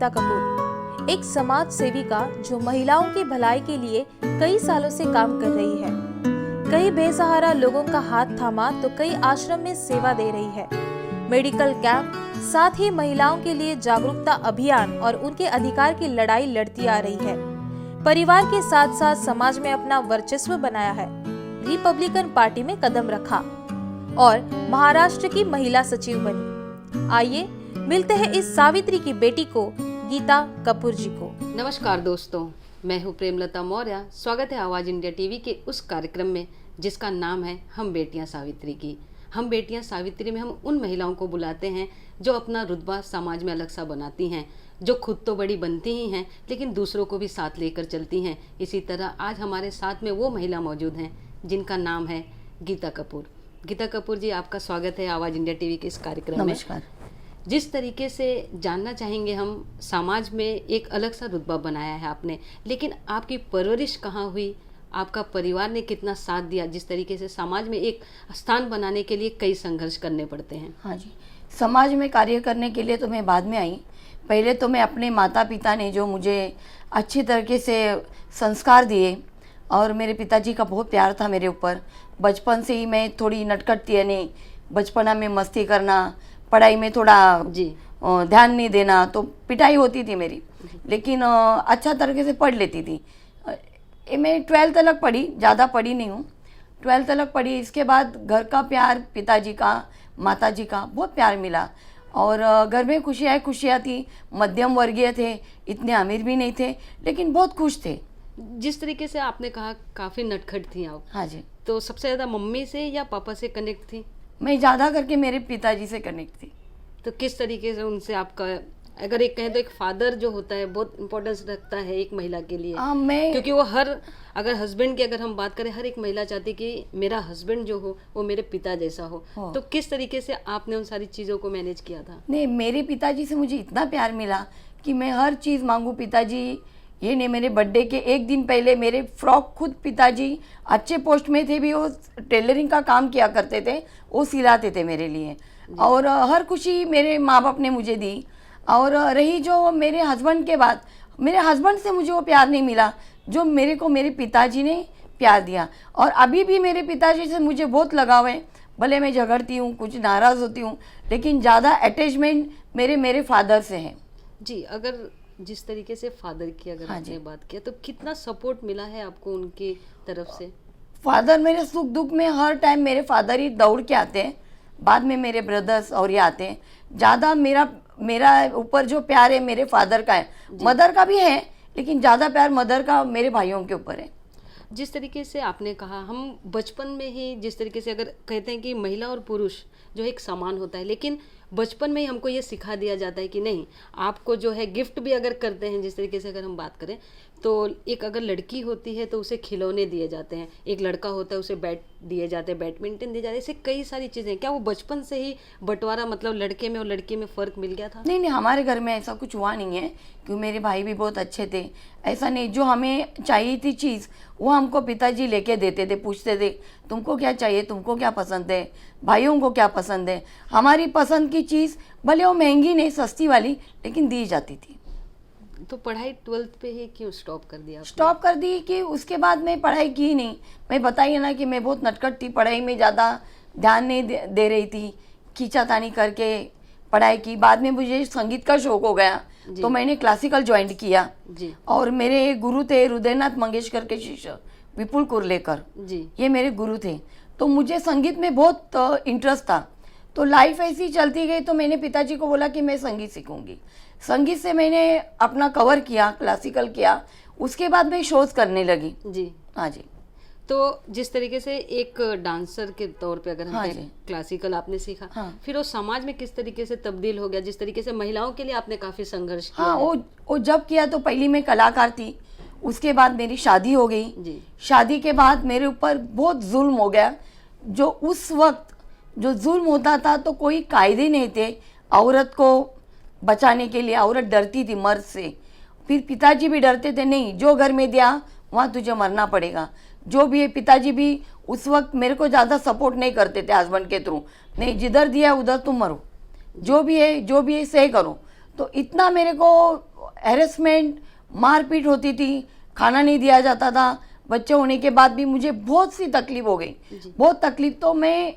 गीता कपूर, एक समाज सेविका जो महिलाओं की भलाई के लिए कई सालों से काम कर रही है। कई बेसहारा लोगों का हाथ थामा तो कई आश्रम में सेवा दे रही है। मेडिकल कैंप, साथ ही महिलाओं के लिए जागरूकता अभियान और उनके अधिकार की लड़ाई लड़ती आ रही है। परिवार के साथ साथ समाज में अपना वर्चस्व बनाया है। रिपब्लिकन पार्टी में कदम रखा और महाराष्ट्र की महिला सचिव बनी। आइए मिलते हैं इस सावित्री की बेटी को, गीता कपूर जी को। नमस्कार दोस्तों, मैं हूँ प्रेमलता मौर्य। स्वागत है आवाज इंडिया टीवी के उस कार्यक्रम में जिसका नाम है हम बेटियां सावित्री की। हम बेटियां सावित्री में हम उन महिलाओं को बुलाते हैं जो अपना रुतबा समाज में अलग सा बनाती हैं, जो खुद तो बड़ी बनती ही हैं लेकिन दूसरों को भी साथ लेकर चलती हैं। इसी तरह आज हमारे साथ में वो महिला मौजूद हैं जिनका नाम है गीता कपूर। गीता कपूर जी, आपका स्वागत है आवाज इंडिया टीवी के इस कार्यक्रम में। नमस्कार। जिस तरीके से जानना चाहेंगे हम, समाज में एक अलग सा रुतबा बनाया है आपने, लेकिन आपकी परवरिश कहाँ हुई, आपका परिवार ने कितना साथ दिया, जिस तरीके से समाज में एक स्थान बनाने के लिए कई संघर्ष करने पड़ते हैं। हाँ जी, समाज में कार्य करने के लिए तो मैं बाद में आई। पहले तो मैं अपने माता पिता ने जो मुझे अच्छी तरीके से संस्कार दिए और मेरे पिताजी का बहुत प्यार था मेरे ऊपर। बचपन से ही मैं थोड़ी नटखट थी, यानी बचपना में मस्ती करना, पढ़ाई में थोड़ा ध्यान नहीं देना, तो पिटाई होती थी मेरी, लेकिन अच्छा तरीके से पढ़ लेती थी। मैं 12th तक पढ़ी, ज़्यादा पढ़ी नहीं हूँ, 12th तक पढ़ी। इसके बाद घर का प्यार, पिताजी का, माताजी का बहुत प्यार मिला और घर में खुशियाँ थी। मध्यम वर्गीय थे, इतने अमीर भी नहीं थे, लेकिन बहुत खुश थे। जिस तरीके से आपने कहा काफ़ी नटखट थी आप, हाँ जी। तो सबसे ज़्यादा मम्मी से या पापा से कनेक्ट थी? मैं ज़्यादा करके मेरे पिताजी से कनेक्ट थी। तो किस तरीके से उनसे आपका, अगर एक कहें तो एक फादर जो होता है बहुत इम्पोर्टेंस रखता है एक महिला के लिए, क्योंकि वो अगर हस्बैंड की अगर हम बात करें, हर एक महिला चाहती है कि मेरा हस्बैंड जो हो वो मेरे पिता जैसा हो। तो किस तरीके से आपने उन सारी चीज़ों को मैनेज किया था? नहीं, मेरे पिताजी से मुझे इतना प्यार मिला कि मैं हर चीज़ मांगूँ। पिताजी ये नहीं, मेरे बर्थडे के एक दिन पहले मेरे फ्रॉक खुद पिताजी अच्छे पोस्ट में थे भी, वो टेलरिंग का काम किया करते थे, वो सिलाते थे मेरे लिए। और हर खुशी मेरे माँ बाप ने मुझे दी। और रही जो मेरे हस्बैंड के बाद, मेरे हस्बैंड से मुझे वो प्यार नहीं मिला जो मेरे को मेरे पिताजी ने प्यार दिया। और अभी भी मेरे पिताजी से मुझे बहुत लगाव है। भले मैं झगड़ती हूँ, कुछ नाराज़ होती हूँ, लेकिन ज़्यादा अटैचमेंट मेरे फादर से है। जी, अगर जिस तरीके से फादर की अगर आपने बात किया, तो कितना सपोर्ट मिला है आपको उनकी तरफ से? फादर मेरे सुख दुख में हर टाइम मेरे फादर ही दौड़ के आते हैं, बाद में मेरे ब्रदर्स और ये आते हैं। ज़्यादा मेरा ऊपर जो प्यार है मेरे फादर का है, मदर का भी है, लेकिन ज़्यादा प्यार मदर का मेरे भाइयों के ऊपर है। जिस तरीके से आपने कहा, हम बचपन में ही जिस तरीके से अगर कहते हैं कि महिला और पुरुष जो एक समान होता है, लेकिन बचपन में ही हमको ये सिखा दिया जाता है कि नहीं, आपको जो है गिफ्ट भी अगर करते हैं, जिस तरीके से अगर हम बात करें तो एक अगर लड़की होती है तो उसे खिलौने दिए जाते हैं, एक लड़का होता है उसे बैट दिए जाते हैं, बैडमिंटन दिए जाते हैं, ऐसे कई सारी चीज़ें। क्या वो बचपन से ही बंटवारा, मतलब लड़के में और लड़की में फ़र्क मिल गया था? नहीं, हमारे घर में ऐसा कुछ हुआ नहीं है, क्योंकि मेरे भाई भी बहुत अच्छे थे। ऐसा नहीं, जो हमें चाहिए थी चीज़ वो हमको पिताजी लेके देते थे, पूछते थे तुमको क्या चाहिए, तुमको क्या पसंद है, भाइयों को क्या पसंद है। हमारी पसंद की चीज़ भले वो महंगी नहीं, सस्ती वाली, लेकिन दी जाती थी। तो पढ़ाई 12th पे ही क्यों स्टॉप कर दिया? स्टॉप कर दी कि उसके बाद मैं पढ़ाई की नहीं। मैं बताइए ना कि मैं बहुत नटखट थी, पढ़ाई में ज़्यादा ध्यान नहीं दे रही थी, खींचातानी करके पढ़ाई की। बाद में मुझे संगीत का शौक हो गया तो मैंने क्लासिकल ज्वाइन किया जी। और मेरे गुरु थे हृदयनाथ मंगेशकर के शिष्य विपुल कुर्लेकर जी, ये मेरे गुरु थे। तो मुझे संगीत में बहुत इंटरेस्ट था। तो लाइफ ऐसी चलती गई, तो मैंने पिताजी को बोला कि मैं संगीत सीखूंगी। संगीत से मैंने अपना कवर किया, क्लासिकल किया, उसके बाद मैं शोज करने लगी जी। हाँ जी। तो जिस तरीके से एक डांसर के तौर पे अगर हम क्लासिकल आपने सीखा, फिर वो समाज में किस तरीके से तब्दील हो गया, जिस तरीके से महिलाओं के लिए आपने काफी संघर्ष किया? हाँ, वो जब किया तो पहली मैं कलाकार थी, उसके बाद मेरी शादी हो गई जी। शादी के बाद मेरे ऊपर बहुत जुल्म हो गया। जो उस वक्त जो जुल्म होता था तो कोई कायदे नहीं थे औरत को बचाने के लिए। औरत डरती थी मर्द से, फिर पिताजी भी डरते थे, नहीं जो घर में दिया वहाँ तुझे मरना पड़ेगा। जो भी है, पिताजी भी उस वक्त मेरे को ज़्यादा सपोर्ट नहीं करते थे हस्बैंड के थ्रू, नहीं जिधर दिया उधर तुम मरो, जो भी है सही करो। तो इतना मेरे को हैरेसमेंट, मारपीट होती थी, खाना नहीं दिया जाता था। बच्चे होने के बाद भी मुझे बहुत सी तकलीफ हो गई, बहुत तकलीफ। तो मैं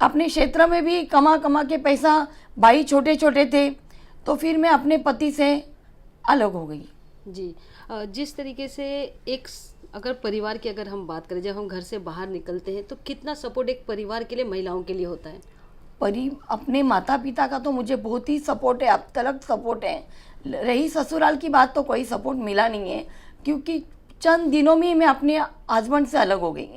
अपने क्षेत्र में भी कमा कमा के पैसा, भाई छोटे छोटे थे, तो फिर मैं अपने पति से अलग हो गई। जी, जिस तरीके से अगर परिवार की अगर हम बात करें, जब हम घर से बाहर निकलते हैं तो कितना सपोर्ट एक परिवार के लिए, महिलाओं के लिए होता है? अपने माता पिता का तो मुझे बहुत ही सपोर्ट है, अब तक सपोर्ट है। रही ससुराल की बात तो कोई सपोर्ट मिला नहीं है, क्योंकि चंद दिनों में मैं अपने हस्बैंड से अलग हो गई।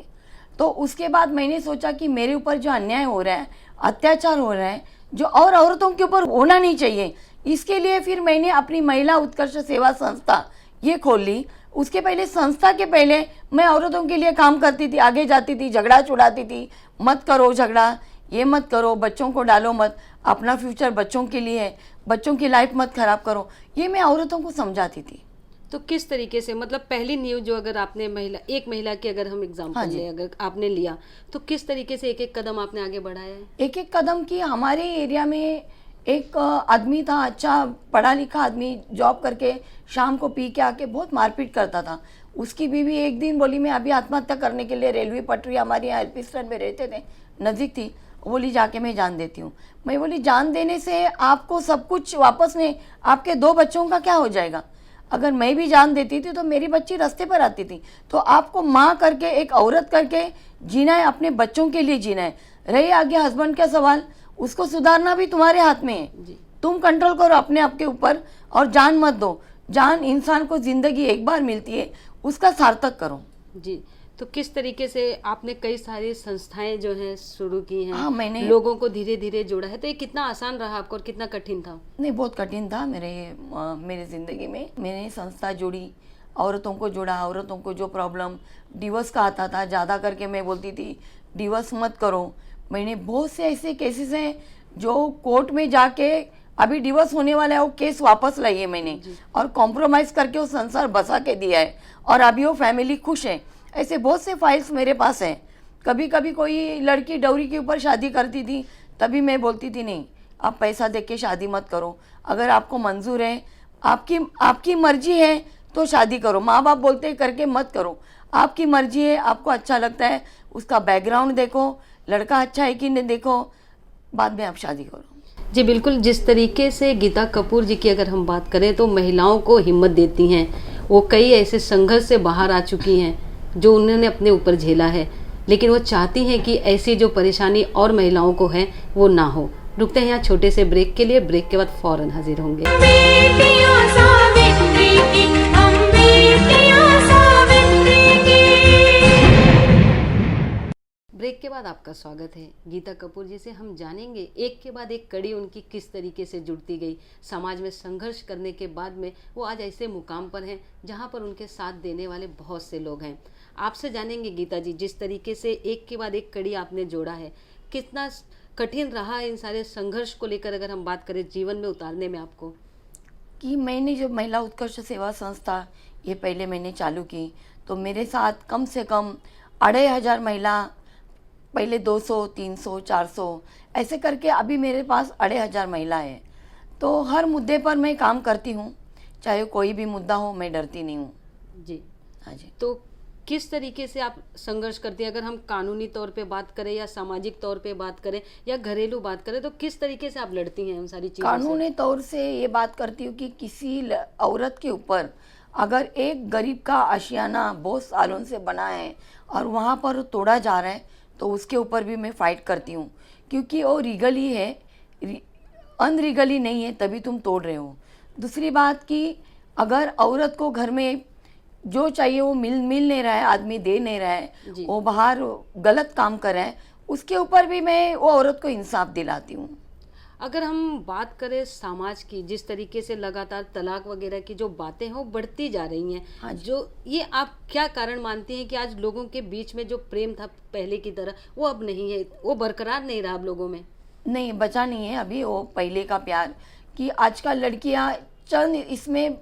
तो उसके बाद मैंने सोचा कि मेरे ऊपर जो अन्याय हो रहा है, अत्याचार हो रहा है, जो और औरतों के ऊपर होना नहीं चाहिए, इसके लिए फिर मैंने अपनी महिला उत्कर्ष सेवा संस्था ये खोल ली। उसके पहले, संस्था के पहले मैं औरतों के लिए काम करती थी, आगे जाती थी, झगड़ा छुड़ाती थी। मत करो झगड़ा, ये मत करो, बच्चों को डालो मत, अपना फ्यूचर बच्चों के लिए है, बच्चों की लाइफ मत खराब करो, ये मैं औरतों को समझाती थी। तो किस तरीके से, मतलब पहली न्यूज जो अगर आपने एक महिला की अगर हम एग्जांपल ले, अगर आपने लिया, तो किस तरीके से एक एक कदम आपने आगे बढ़ाया है? एक एक कदम की। हमारे एरिया में एक आदमी था, अच्छा पढ़ा लिखा आदमी, जॉब करके शाम को पी के आके बहुत मारपीट करता था। उसकी बीवी एक दिन बोली मैं अभी आत्महत्या करने के लिए, रेलवे पटरी हमारे यहाँ एलपी स्टैंड में रहते थे, नज़दीक थी, बोली जाके मैं जान देती हूँ। मैं बोली जान देने से आपको सब कुछ वापस नहीं, आपके 2 बच्चों का क्या हो जाएगा? अगर मैं भी जान देती थी तो मेरी बच्ची रास्ते पर आती थी। तो आपको माँ करके, एक औरत करके जीना है, अपने बच्चों के लिए जीना है। रही आगे हस्बैंड का सवाल, उसको सुधारना भी तुम्हारे हाथ में है। तुम कंट्रोल करो अपने आप के ऊपर और जान मत दो। जान इंसान को जिंदगी एक बार मिलती है, उसका सार्थक करो। जी, तो किस तरीके से आपने कई सारी संस्थाएं जो हैं शुरू की हैं, हाँ, मैंने लोगों को धीरे धीरे जोड़ा है, तो ये कितना आसान रहा आपको और कितना कठिन था? नहीं, बहुत कठिन था मेरे ज़िंदगी में। मैंने संस्था जोड़ी, औरतों को जोड़ा, औरतों को जो प्रॉब्लम डिवोर्स का आता था, ज़्यादा करके मैं बोलती थी डिवोर्स मत करो। मैंने बहुत से ऐसे केसेस हैं जो कोर्ट में जाके अभी डिवोर्स होने वाला है, वो केस वापस लाइए मैंने, और कॉम्प्रोमाइज़ करके वो संसार बसा के दिया है, और अभी वो फैमिली खुश है। ऐसे बहुत से फाइल्स मेरे पास हैं। कभी कभी कोई लड़की डौरी के ऊपर शादी करती थी, तभी मैं बोलती थी नहीं, आप पैसा दे के शादी मत करो, अगर आपको मंजूर है, आपकी मर्जी है तो शादी करो। माँ बाप बोलते करके मत करो, आपकी मर्जी है, आपको अच्छा लगता है, उसका बैकग्राउंड देखो, लड़का अच्छा है कि नहीं देखो, बाद में आप शादी करो। जी बिल्कुल, जिस तरीके से गीता कपूर जी की अगर हम बात करें तो महिलाओं को हिम्मत देती हैं। वो कई ऐसे संघर्ष से बाहर आ चुकी हैं जो उन्होंने अपने ऊपर झेला है, लेकिन वो चाहती हैं कि ऐसी जो परेशानी और महिलाओं को है वो ना हो। रुकते हैं यहाँ छोटे से ब्रेक के लिए, ब्रेक के बाद फौरन हाजिर होंगे। ब्रेक के बाद आपका स्वागत है। गीता कपूर जी से हम जानेंगे एक के बाद एक कड़ी उनकी किस तरीके से जुड़ती गई, समाज में संघर्ष करने के बाद में वो आज ऐसे मुकाम पर हैं जहां पर उनके साथ देने वाले बहुत से लोग हैं। आपसे जानेंगे गीता जी, जिस तरीके से एक के बाद एक कड़ी आपने जोड़ा है, कितना कठिन रहा इन सारे संघर्ष को लेकर अगर हम बात करें जीवन में उतारने में आपको? कि मैंने जो महिला उत्कर्ष सेवा संस्था ये पहले मैंने चालू की, तो मेरे साथ कम से कम 2500 महिला, पहले 200, 300, 400 ऐसे करके अभी मेरे पास 2500 महिला है। तो हर मुद्दे पर मैं काम करती हूँ, चाहे कोई भी मुद्दा हो, मैं डरती नहीं हूँ। जी हाँ जी। तो किस तरीके से आप संघर्ष करती हैं? अगर हम कानूनी तौर पे बात करें या सामाजिक तौर पे बात करें या घरेलू बात करें, तो किस तरीके से आप लड़ती हैं उन सारी चीज़ों से? कानूनी तौर से ये बात करती हूँ कि किसी औरत के ऊपर अगर एक गरीब का आशियाना बहुत सालों से बना है और वहाँ पर तोड़ा जा रहा है, तो उसके ऊपर भी मैं फाइट करती हूँ, क्योंकि वो रीगली है, अनरीगली नहीं है, तभी तुम तोड़ रहे हो। दूसरी बात कि अगर औरत को घर में जो चाहिए वो मिल नहीं रहा है, आदमी दे नहीं रहा है, वो बाहर गलत काम कर रहा है, उसके ऊपर भी मैं वो औरत को इंसाफ दिलाती हूँ। अगर हम बात करें समाज की, जिस तरीके से लगातार तलाक वगैरह की जो बातें हैं वो बढ़ती जा रही हैं, हाँ, जो ये आप क्या कारण मानती हैं कि आज लोगों के बीच में जो प्रेम था पहले की तरह वो अब नहीं है, वो बरकरार नहीं रहा अब लोगों में? नहीं, बचा नहीं है अभी वो पहले का प्यार, कि आजकल लड़कियां चंद इसमें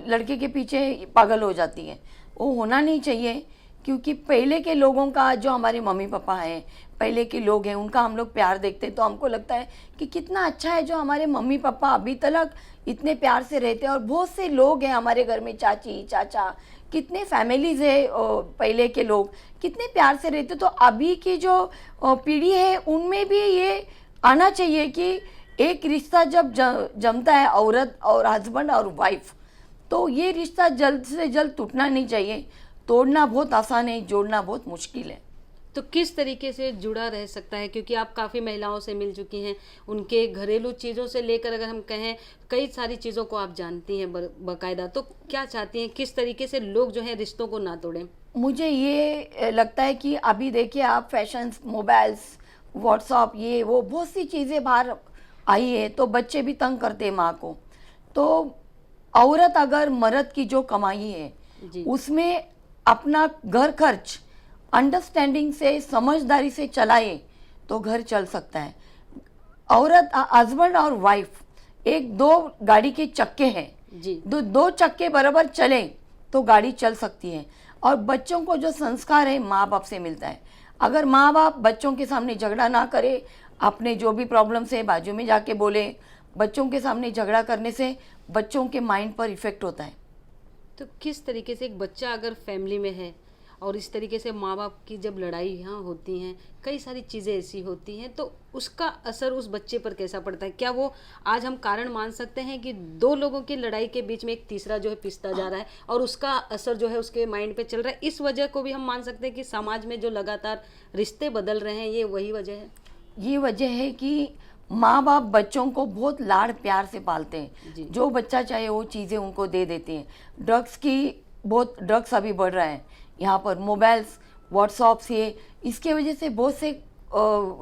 लड़के के पीछे पागल हो जाती हैं। वो होना नहीं चाहिए, क्योंकि पहले के लोगों का जो हमारे मम्मी पापा हैं, पहले के लोग हैं, उनका हम लोग प्यार देखते हैं तो हमको लगता है कि कितना अच्छा है जो हमारे मम्मी पापा अभी तक इतने प्यार से रहते हैं। और बहुत से लोग हैं हमारे घर में, चाची चाचा, कितने फैमिलीज है, पहले के लोग कितने प्यार से रहते। तो अभी की जो पीढ़ी है उनमें भी ये आना चाहिए कि एक रिश्ता जब जमता है, औरत और हस्बैंड और वाइफ, तो ये रिश्ता जल्द से जल्द टूटना नहीं चाहिए। तोड़ना बहुत आसान है, जोड़ना बहुत मुश्किल है। तो किस तरीके से जुड़ा रह सकता है, क्योंकि आप काफ़ी महिलाओं से मिल चुकी हैं, उनके घरेलू चीज़ों से लेकर अगर हम कहें कई सारी चीज़ों को आप जानती हैं बाकायदा, तो क्या चाहती हैं किस तरीके से लोग जो है रिश्तों को ना तोड़ें? मुझे ये लगता है कि अभी देखिए आप, फैशंस, मोबाइल्स, व्हाट्सअप, ये वो बहुत सी चीज़ें बाहर आई है, तो बच्चे भी तंग करते हैं माँ को। तो औरत अगर मर्द की जो कमाई है जी। उसमें अपना घर खर्च अंडरस्टैंडिंग से, समझदारी से चलाए तो घर चल सकता है। औरत, हस्बैंड और वाइफ एक दो गाड़ी के चक्के हैं जी। दो चक्के बराबर चले तो गाड़ी चल सकती है। और बच्चों को जो संस्कार है माँ बाप से मिलता है। अगर माँ बाप बच्चों के सामने झगड़ा ना करे, अपने जो भी प्रॉब्लम्स है बाजू में जाके बोले, बच्चों के सामने झगड़ा करने से बच्चों के माइंड पर इफेक्ट होता है। तो किस तरीके से एक बच्चा अगर फैमिली में है और इस तरीके से माँ बाप की जब लड़ाइयाँ होती हैं, कई सारी चीज़ें ऐसी होती हैं, तो उसका असर उस बच्चे पर कैसा पड़ता है? क्या वो आज हम कारण मान सकते हैं कि दो लोगों की लड़ाई के बीच में एक तीसरा जो है पिसता जा रहा है और उसका असर जो है उसके माइंड पे चल रहा है? इस वजह को भी हम मान सकते हैं कि समाज में जो लगातार रिश्ते बदल रहे हैं, ये वही वजह है? ये वजह है कि माँ बाप बच्चों को बहुत लाड़ प्यार से पालते हैं। जो बच्चा चाहे वो चीज़ें उनको दे देते हैं। ड्रग्स अभी बढ़ रहा है यहाँ पर, मोबाइल्स, व्हाट्सअप्स, ये इसके वजह से बहुत से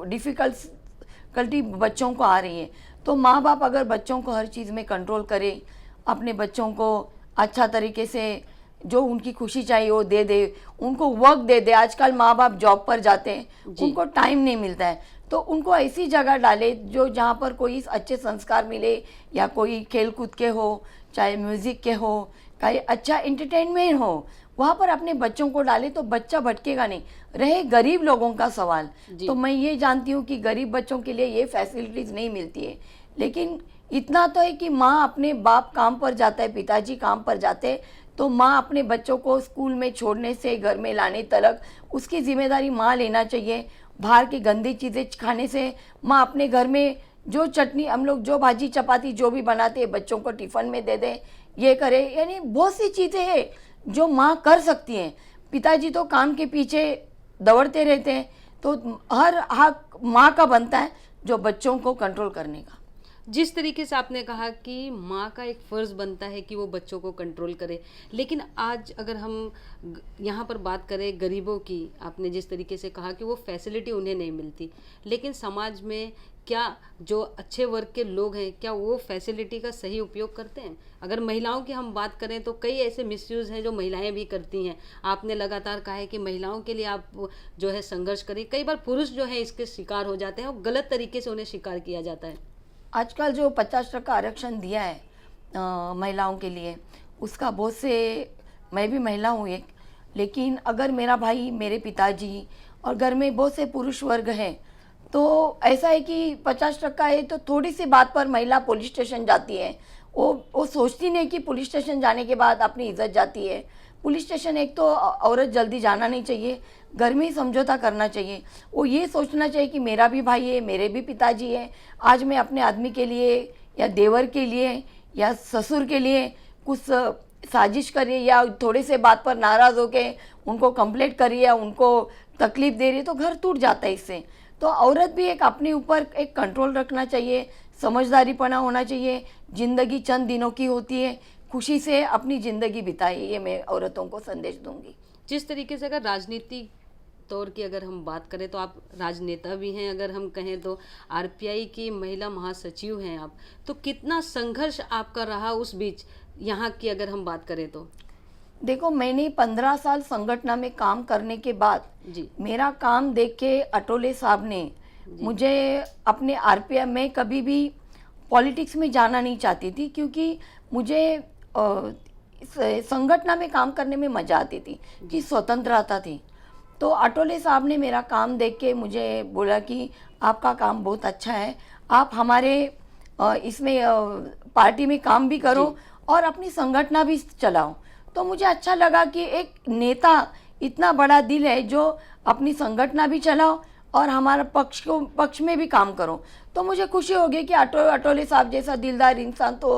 डिफ़िकल्टी बच्चों को आ रही है। तो माँ बाप अगर बच्चों को हर चीज़ में कंट्रोल करे, अपने बच्चों को अच्छा तरीके से जो उनकी खुशी चाहिए वो दे दे, उनको वर्क दे दे। आजकल माँ बाप जॉब पर जाते हैं, उनको टाइम नहीं मिलता है, तो उनको ऐसी जगह डाले जो जहाँ पर कोई अच्छे संस्कार मिले, या कोई खेल कूद के हो, चाहे म्यूज़िक के हो, कहीं अच्छा एंटरटेनमेंट हो, वहाँ पर अपने बच्चों को डाले तो बच्चा भटकेगा नहीं। रहे गरीब लोगों का सवाल, तो मैं ये जानती हूँ कि गरीब बच्चों के लिए ये फैसिलिटीज़ नहीं मिलती है। लेकिन इतना तो है कि माँ, अपने बाप काम पर जाता है, पिताजी काम पर जाते हैं, तो माँ अपने बच्चों को स्कूल में छोड़ने से घर में लाने तक उसकी जिम्मेदारी माँ लेना चाहिए। बाहर की गंदी चीज़ें खाने से माँ अपने घर में जो चटनी, हम लोग जो भाजी चपाती जो भी बनाते हैं बच्चों को टिफ़िन में दे दें, ये करे। यानी बहुत सी चीज़ें हैं जो माँ कर सकती हैं। पिताजी तो काम के पीछे दौड़ते रहते हैं, तो हर हक माँ का बनता है जो बच्चों को कंट्रोल करने का। जिस तरीके से आपने कहा कि माँ का एक फ़र्ज़ बनता है कि वो बच्चों को कंट्रोल करे, लेकिन आज अगर हम यहाँ पर बात करें गरीबों की, आपने जिस तरीके से कहा कि वो फैसिलिटी उन्हें नहीं मिलती, लेकिन समाज में क्या जो अच्छे वर्ग के लोग हैं, क्या वो फैसिलिटी का सही उपयोग करते हैं? अगर महिलाओं की हम बात करें तो कई ऐसे मिसयूज़ हैं जो महिलाएं भी करती हैं। आपने लगातार कहा है कि महिलाओं के लिए आप जो है संघर्ष करें, कई बार पुरुष जो है इसके शिकार हो जाते हैं और गलत तरीके से उन्हें शिकार किया जाता है। आजकल जो 50% आरक्षण दिया है महिलाओं के लिए, उसका बहुत से, मैं भी महिला हूँ एक, लेकिन अगर मेरा भाई, मेरे पिताजी और घर में बहुत से पुरुष वर्ग हैं, तो ऐसा है कि 50% है तो थोड़ी सी बात पर महिला पुलिस स्टेशन जाती है। वो सोचती नहीं कि पुलिस स्टेशन जाने के बाद अपनी इज्जत जाती है। पुलिस स्टेशन एक तो औरत जल्दी जाना नहीं चाहिए, घर में ही समझौता करना चाहिए। वो ये सोचना चाहिए कि मेरा भी भाई है, मेरे भी पिताजी है, आज मैं अपने आदमी के लिए या देवर के लिए या ससुर के लिए कुछ साजिश करिए या थोड़े से बात पर नाराज़ होके उनको कंप्लेंट करिए या उनको तकलीफ़ दे रही है, तो घर टूट जाता है इससे। तो औरत भी एक अपने ऊपर एक कंट्रोल रखना चाहिए, समझदारीपना होना चाहिए। ज़िंदगी चंद दिनों की होती है, खुशी से अपनी ज़िंदगी बिताए, ये मैं औरतों को संदेश दूंगी। जिस तरीके से अगर राजनीति तौर की अगर हम बात करें तो आप राजनेता भी हैं, अगर हम कहें तो आरपीआई की महिला महासचिव हैं आप, तो कितना संघर्ष आपका रहा उस बीच, यहाँ की अगर हम बात करें तो? देखो, मैंने 15 साल संगठन में काम करने के बाद जी, मेरा काम देख के अटोले साहब ने मुझे अपने आरपीआई में, कभी भी पॉलिटिक्स में जाना नहीं चाहती थी, क्योंकि मुझे संगठन में काम करने में मजा आती थी, कि स्वतंत्रता थी। तो अटोले साहब ने मेरा काम देख के मुझे बोला कि आपका काम बहुत अच्छा है, आप हमारे इसमें पार्टी में काम भी करो और अपनी संगठन भी चलाओ। तो मुझे अच्छा लगा कि एक नेता इतना बड़ा दिल है जो अपनी संगठन भी चलाओ और हमारा पक्ष में भी काम करो। तो मुझे खुशी हो गई कि अटोले साहब जैसा दिलदार इंसान तो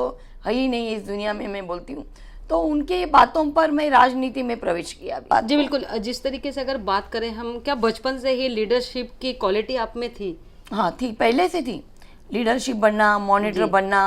है ही नहीं इस दुनिया में, मैं बोलती हूँ। तो उनके बातों पर मैं राजनीति में प्रवेश किया। जी बिल्कुल। जिस तरीके से अगर बात करें हम, क्या बचपन से ही लीडरशिप की क्वालिटी आप में थी? हाँ थी, पहले से थी। लीडरशिप बनना, मॉनिटर बनना,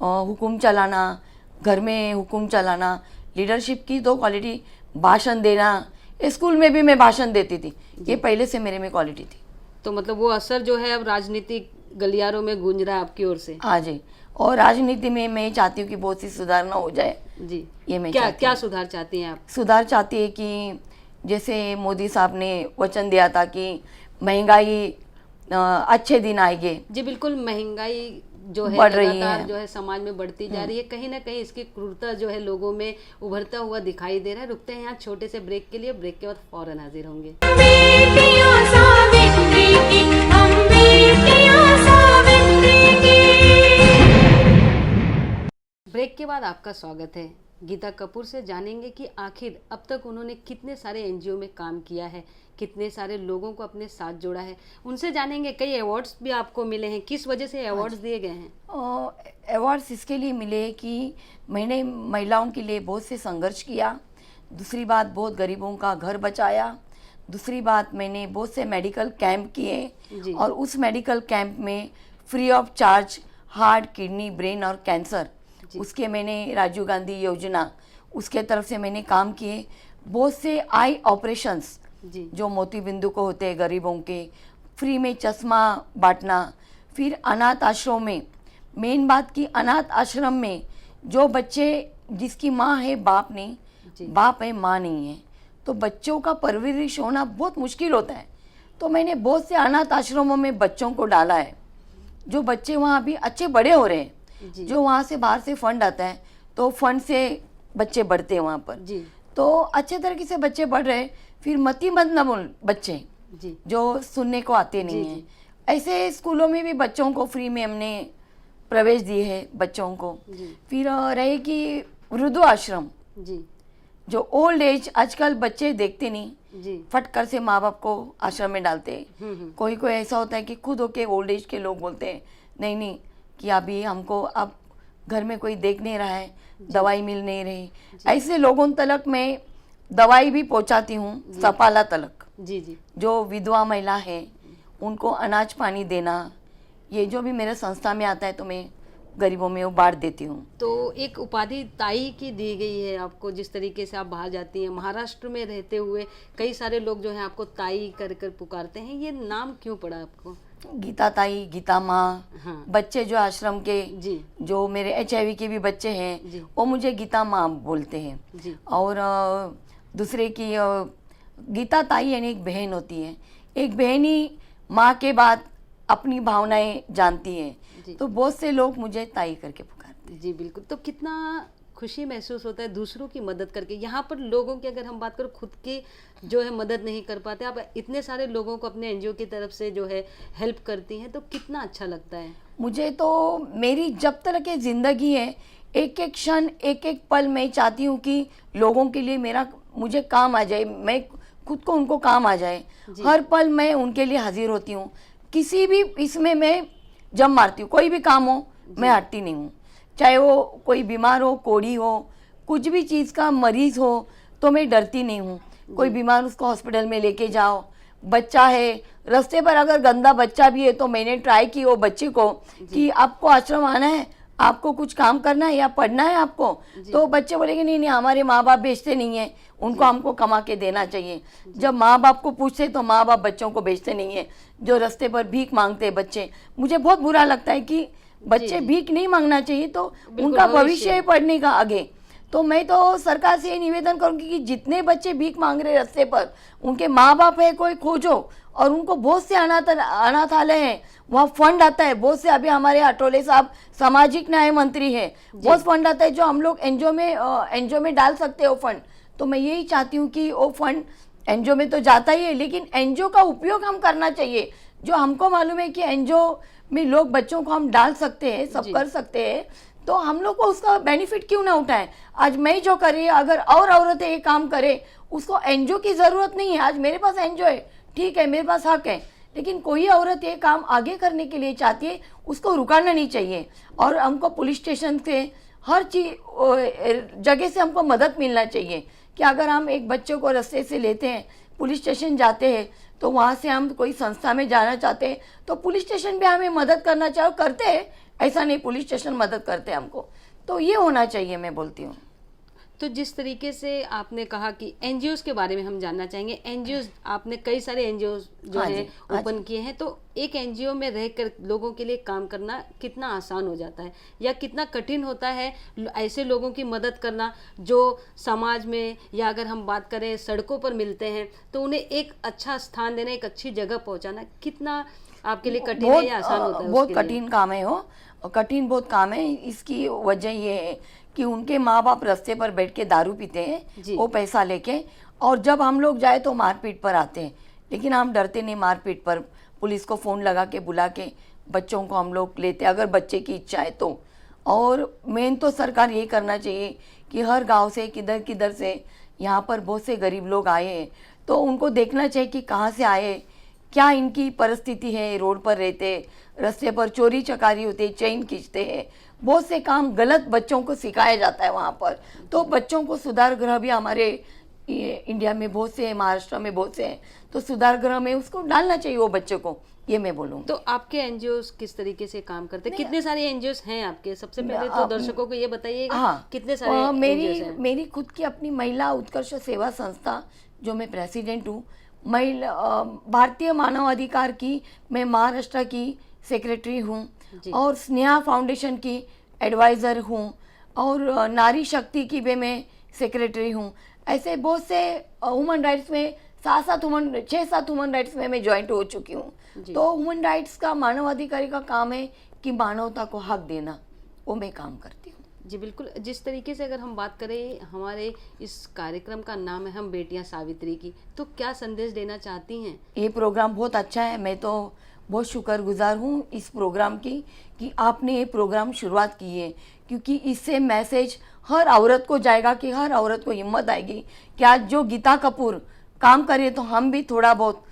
हुकुम चलाना, घर में हुकुम चलाना, लीडरशिप की दो क्वालिटी। भाषण देना, स्कूल में भी मैं भाषण देती थी, ये पहले से मेरे में क्वालिटी थी। तो मतलब वो असर जो है अब राजनीतिक गलियारों में गूंज रहा है आपकी ओर से। हाँ जी, और राजनीति में मैं चाहती हूँ कि बहुत सी सुधारना हो जाए जी। ये मैं क्या सुधार चाहती हैं आप? सुधार चाहती है कि जैसे मोदी साहब ने वचन दिया था कि महंगाई अच्छे दिन आएंगे। जी बिल्कुल। महंगाई जो है बढ़ रही लगातार है, जो है समाज में बढ़ती जा रही है। कहीं ना कहीं इसकी क्रूरता जो है लोगों में उभरता हुआ दिखाई दे रहा है। रुकते हैं यहाँ छोटे से ब्रेक के लिए, ब्रेक के बाद फौरन हाजिर होंगे। ब्रेक के बाद आपका स्वागत है। गीता कपूर से जानेंगे कि आखिर अब तक उन्होंने कितने सारे एनजीओ में काम किया है, कितने सारे लोगों को अपने साथ जोड़ा है। उनसे जानेंगे कई अवार्ड्स भी आपको मिले हैं, किस वजह से अवार्ड्स दिए गए हैं? अवार्ड्स इसके लिए मिले कि मैंने महिलाओं के लिए बहुत से संघर्ष किया। दूसरी बात, बहुत गरीबों का घर बचाया। दूसरी बात, मैंने बहुत से मेडिकल कैंप किए और उस मेडिकल कैंप में free of charge heart, kidney, brain और कैंसर, उसके मैंने राजीव गांधी योजना उसके तरफ से मैंने काम किए। बहुत से आई ऑपरेशंस जो मोती बिंदु को होते हैं गरीबों के, फ्री में चश्मा बांटना। फिर अनाथ आश्रम में, मेन बात की अनाथ आश्रम में जो बच्चे जिसकी माँ है बाप नहीं, बाप है माँ नहीं है, तो बच्चों का परवरिश होना बहुत मुश्किल होता है। तो मैंने बहुत से अनाथ आश्रमों में बच्चों को डाला है, जो बच्चे वहाँ भी अच्छे बड़े हो रहे हैं। जो वहाँ से बाहर से फंड आता है तो फंड से बच्चे बढ़ते हैं वहाँ पर जी। तो अच्छे तरीके से बच्चे बढ़ रहे हैं। फिर मतिमंद बच्चे जी, जो सुनने को आते नहीं हैं, ऐसे स्कूलों में भी बच्चों को फ्री में हमने प्रवेश दिए है बच्चों को। फिर रहे कि वृद्ध आश्रम जी, जो ओल्ड एज आजकल बच्चे देखते नहीं जी, फट कर से माँ बाप को आश्रम में डालते हैं। कोई कोई ऐसा होता है कि खुद होके ओल्ड एज के लोग बोलते हैं नहीं कि अभी हमको अब घर में कोई देख नहीं रहा है, दवाई मिल नहीं रही। ऐसे लोगों तलक मैं दवाई भी पहुंचाती हूँ, सपाला तलक जी। जो विधवा महिला है उनको अनाज पानी देना, ये जो भी मेरे संस्था में आता है तो मैं गरीबों में वो बांट देती हूँ। तो एक उपाधि ताई की दी गई है आपको, जिस तरीके से आप बाहर जाती हैं। महाराष्ट्र में रहते हुए कई सारे लोग जो हैं आपको ताई कर कर पुकारते हैं, ये नाम क्यों पड़ा आपको? गीता ताई, गीता माँ। हाँ। बच्चे जो आश्रम के जी, जो मेरे HIV के भी बच्चे हैं वो मुझे गीता माँ बोलते हैं जी। और दूसरे की गीता ताई यानी एक बहन होती है। एक बहन ही माँ के बाद अपनी भावनाएं जानती है, तो बहुत से लोग मुझे ताई करके पुकारते हैं। जी बिल्कुल। तो कितना खुशी महसूस होता है दूसरों की मदद करके। यहाँ पर लोगों की अगर हम बात करें, खुद की जो है मदद नहीं कर पाते, आप इतने सारे लोगों को अपने एनजीओ की तरफ से जो है हेल्प करती हैं, तो कितना अच्छा लगता है। मुझे तो मेरी जब तक की ज़िंदगी है, एक एक क्षण, एक एक पल मैं चाहती हूँ कि लोगों के लिए मुझे काम आ जाए, मैं खुद को उनको काम आ जाए। हर पल मैं उनके लिए हाजिर होती हूँ। किसी भी इसमें मैं जम मारती हूँ, कोई भी काम हो मैं हटती नहीं हूँ। चाहे वो कोई बीमार हो, कोढ़ी हो, कुछ भी चीज़ का मरीज़ हो तो मैं डरती नहीं हूँ। कोई बीमार उसको हॉस्पिटल में लेके जाओ, बच्चा है रास्ते पर अगर गंदा बच्चा भी है तो मैंने ट्राई की वो बच्चे को कि आपको आश्रम आना है, आपको कुछ काम करना है या पढ़ना है आपको, तो बच्चे बोलेंगे नहीं हमारे माँ बाप बेचते नहीं है, उनको हमको कमा के देना चाहिए। जब माँ बाप को पूछते तो माँ बाप बच्चों को बेचते नहीं है। जो रास्ते पर भीख मांगते हैं बच्चे, मुझे बहुत बुरा लगता है कि बच्चे भीख नहीं मांगना चाहिए, तो उनका भविष्य है पढ़ने का आगे। तो मैं तो सरकार से ये निवेदन करूंगी कि जितने बच्चे भीख मांग रहे रास्ते पर, उनके माँ बाप है कोई खोजो, और उनको बहुत से अनाथालय हैं, वहाँ फंड आता है बहुत से। अभी हमारे अटोले साहब सामाजिक न्याय मंत्री है, बहुत फंड आता है जो हम लोग एनजीओ में डाल सकते हो फंड। तो मैं यही चाहती हूँ कि वो फंड एनजीओ में तो जाता ही है, लेकिन एनजीओ का उपयोग हम करना चाहिए। जो हमको मालूम है कि एनजीओ में लोग बच्चों को हम डाल सकते हैं, सब कर सकते हैं, तो हम लोग को उसका बेनिफिट क्यों ना उठाएं। आज मैं जो कर रही है, अगर और औरतें ये काम करें, उसको एनजीओ की ज़रूरत नहीं है। आज मेरे पास एनजीओ है, ठीक है, मेरे पास हक है, लेकिन कोई औरत ये काम आगे करने के लिए चाहती है, उसको रुकाना नहीं चाहिए। और हमको पुलिस स्टेशन से हर चीज जगह से हमको मदद मिलना चाहिए कि अगर हम एक बच्चे को रास्ते से लेते हैं, पुलिस स्टेशन जाते हैं, तो वहाँ से हम कोई संस्था में जाना चाहते हैं, तो पुलिस स्टेशन भी हमें मदद करना चाहिए, करते हैं। ऐसा नहीं पुलिस स्टेशन मदद करते हमको, तो ये होना चाहिए, मैं बोलती हूँ। तो जिस तरीके से आपने कहा कि एनजीओज के बारे में हम जानना चाहेंगे। एनजीओज, आपने कई सारे एनजीओज जो हैं ओपन किए हैं, तो एक एनजीओ में रहकर लोगों के लिए काम करना कितना आसान हो जाता है या कितना कठिन होता है ऐसे लोगों की मदद करना जो समाज में, या अगर हम बात करें सड़कों पर मिलते हैं, तो उन्हें एक अच्छा स्थान देना, एक अच्छी जगह पहुंचाना कितना आपके लिए कठिन है या आसान होता है? बहुत कठिन काम है वो, कठिन बहुत काम है। इसकी वजह ये है कि उनके माँ बाप रास्ते पर बैठ के दारू पीते हैं वो पैसा लेके, और जब हम लोग जाए तो मारपीट पर आते हैं, लेकिन हम डरते नहीं मारपीट पर। पुलिस को फ़ोन लगा के बुला के बच्चों को हम लोग लेते, अगर बच्चे की इच्छा है तो। और मेन तो सरकार ये करना चाहिए कि हर गांव से किधर किधर से यहाँ पर बहुत से गरीब लोग आए हैं, तो उनको देखना चाहिए कि कहाँ से आए, क्या इनकी परिस्थिति है। रोड पर रहते, रास्ते पर चोरी चकारी होती, चेन खींचते हैं, बहुत से काम गलत बच्चों को सिखाया जाता है वहाँ पर। तो बच्चों को सुधार गृह भी हमारे इंडिया में बहुत से हैं, महाराष्ट्र में बहुत से हैं, तो सुधार गृह में उसको डालना चाहिए वो बच्चे को, ये मैं बोलूँ। तो आपके एनजीओ किस तरीके से काम करते हैं? कितने सारे एनजीओ हैं आपके? सबसे पहले तो दर्शकों को ये बताइएगा। हाँ, कितने सारे एनजीओ हैं? मेरी खुद की अपनी महिला उत्कर्ष सेवा संस्था, जो मैं प्रेसिडेंट हूँ, महिला भारतीय मानवाधिकार की मैं महाराष्ट्र की सेक्रेटरी हूँ, और स्नेहा फाउंडेशन की एडवाइज़र हूँ, और नारी शक्ति की भी मैं सेक्रेटरी हूँ। ऐसे बहुत से ह्यूमन राइट्स में 6-7 ह्यूमन राइट्स में मैं ज्वाइंट हो चुकी हूँ। तो ह्यूमन राइट्स का, मानवाधिकारी का काम है कि मानवता को हक देना, वो मैं काम करती हूँ। जी बिल्कुल। जिस तरीके से अगर हम बात करें, हमारे इस कार्यक्रम का नाम है हम बेटियां सावित्री की, तो क्या संदेश देना चाहती हैं? ये प्रोग्राम बहुत अच्छा है, मैं तो बहुत शुक्रगुजार हूँ इस प्रोग्राम की कि आपने ये प्रोग्राम शुरुआत की है, क्योंकि इससे मैसेज हर औरत को जाएगा कि हर औरत को हिम्मत आएगी कि आज जो गीता कपूर काम करे, तो हम भी थोड़ा बहुत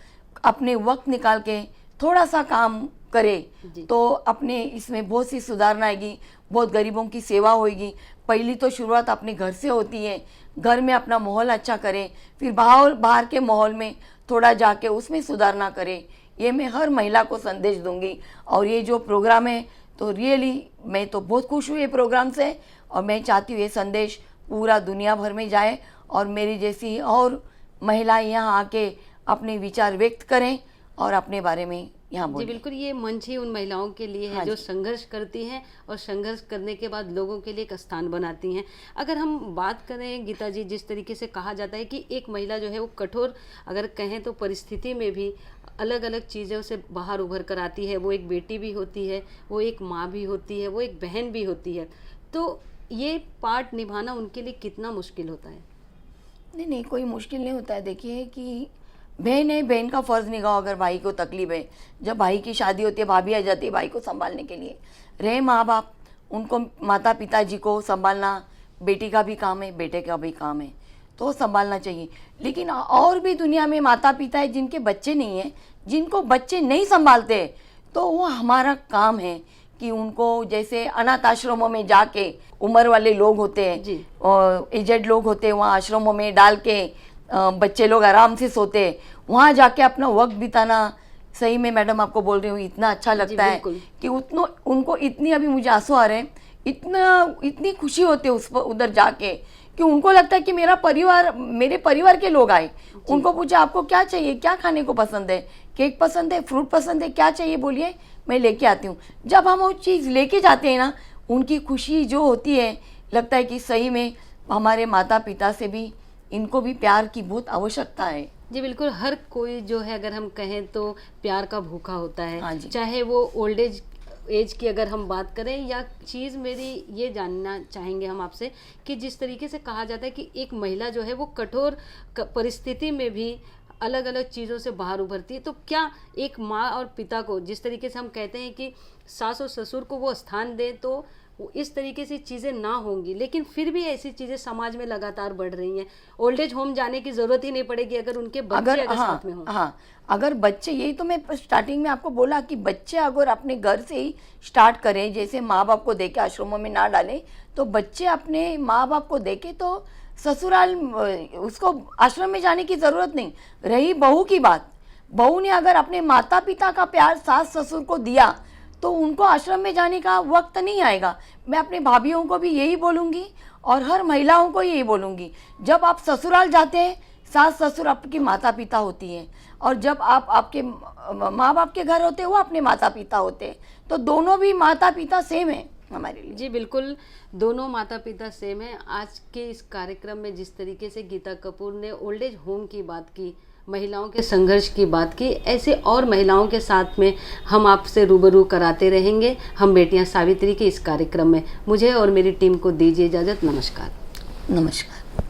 अपने वक्त निकाल के थोड़ा सा काम करें, तो अपने इसमें बहुत सी सुधार आएगी, बहुत गरीबों की सेवा होगी। पहली तो शुरुआत अपने घर से होती है, घर में अपना माहौल अच्छा करें, फिर बाहर के माहौल में थोड़ा जाके उसमें सुधारना करें। ये मैं हर महिला को संदेश दूंगी। और ये जो प्रोग्राम है, तो रियली मैं तो बहुत खुश हुई ये प्रोग्राम से, और मैं चाहती हूँ ये संदेश पूरा दुनिया भर में जाए, और मेरी जैसी और महिलाएं यहाँ आके अपने विचार व्यक्त करें और अपने बारे में यहाँ बोलें। जी बिल्कुल, ये मंच ही उन महिलाओं के लिए है जो संघर्ष करती हैं और संघर्ष करने के बाद लोगों के लिए एक स्थान बनाती हैं। अगर हम बात करें गीता जी, जिस तरीके से कहा जाता है कि एक महिला जो है वो कठोर, अगर कहें तो परिस्थिति में भी अलग अलग चीज़ों से बाहर उभर कर आती है। वो एक बेटी भी होती है, वो एक माँ भी होती है, वो एक बहन भी होती है। तो ये पार्ट निभाना उनके लिए कितना मुश्किल होता है? नहीं, कोई मुश्किल नहीं होता है। देखिए कि बहन है, बहन का फ़र्ज़ निभाओ। अगर भाई को तकलीफ है, जब भाई की शादी होती है, भाभी आ जाती है भाई को संभालने के लिए। रहे माँ बाप, उनको माता पिताजी को संभालना बेटी का भी काम है, बेटे का भी काम है, तो संभालना चाहिए। लेकिन और भी दुनिया में माता पिता है जिनके बच्चे नहीं हैं, जिनको बच्चे नहीं संभालते, तो वो हमारा काम है कि उनको, जैसे अनाथ आश्रमों में जाके उम्र वाले लोग होते हैं और एजेड लोग होते हैं, वहाँ आश्रमों में डाल के बच्चे लोग आराम से सोते, वहाँ जाके अपना वक्त बिताना, सही में मैडम आपको बोल रही हूँ, इतना अच्छा लगता है कि उनको इतनी, अभी मुझे आंसू आ रहे हैं, इतनी खुशी होती है उधर जाके, कि उनको लगता है कि मेरे परिवार के लोग आए। उनको पूछा आपको क्या चाहिए, क्या खाने को पसंद है, केक पसंद है, फ्रूट पसंद है, क्या चाहिए बोलिए, मैं लेके आती हूँ। जब हम वो चीज़ लेके जाते हैं ना, उनकी खुशी जो होती है, लगता है कि सही में हमारे माता पिता से भी, इनको भी प्यार की बहुत आवश्यकता है। जी बिल्कुल, हर कोई जो है अगर हम कहें तो प्यार का भूखा होता है। हाँ जी। चाहे वो ओल्ड एज की अगर हम बात करें, या चीज़ मेरी ये जानना चाहेंगे हम आपसे कि जिस तरीके से कहा जाता है कि एक महिला जो है वो कठोर परिस्थिति में भी अलग अलग चीज़ों से बाहर उभरती है, तो क्या एक माँ और पिता को, जिस तरीके से हम कहते हैं कि सास और ससुर को वो स्थान दें, तो वो इस तरीके से चीज़ें ना होंगी, लेकिन फिर भी ऐसी चीज़ें समाज में लगातार बढ़ रही हैं। ओल्ड एज होम जाने की ज़रूरत ही नहीं पड़ेगी अगर उनके बच्चे अगर साथ में हों। हाँ, अगर बच्चे, यही तो मैं स्टार्टिंग में आपको बोला कि बच्चे अगर अपने घर से ही स्टार्ट करें, जैसे माँ बाप को देके आश्रमों में ना डालें, तो बच्चे अपने माँ बाप को देके तो ससुराल, उसको आश्रम में जाने की ज़रूरत नहीं। रही बहू की बात, बहू ने अगर अपने माता पिता का प्यार सास ससुर को दिया तो उनको आश्रम में जाने का वक्त नहीं आएगा। मैं अपने भाभीयों को भी यही बोलूँगी और हर महिलाओं को यही बोलूँगी, जब आप ससुराल जाते हैं, सास ससुर आपकी माता पिता होती हैं, और जब आप आपके माँ बाप के घर होते हैं, वो अपने माता पिता होते हैं, तो दोनों भी माता पिता सेम है हमारे लिए। जी बिल्कुल, दोनों माता पिता सेम है। आज के इस कार्यक्रम में जिस तरीके से गीता कपूर ने ओल्ड एज होम की बात की, महिलाओं के संघर्ष की बात की, ऐसे और महिलाओं के साथ में हम आपसे रूबरू कराते रहेंगे हम बेटियां सावित्री के इस कार्यक्रम में। मुझे और मेरी टीम को दीजिए इजाज़त। नमस्कार। नमस्कार।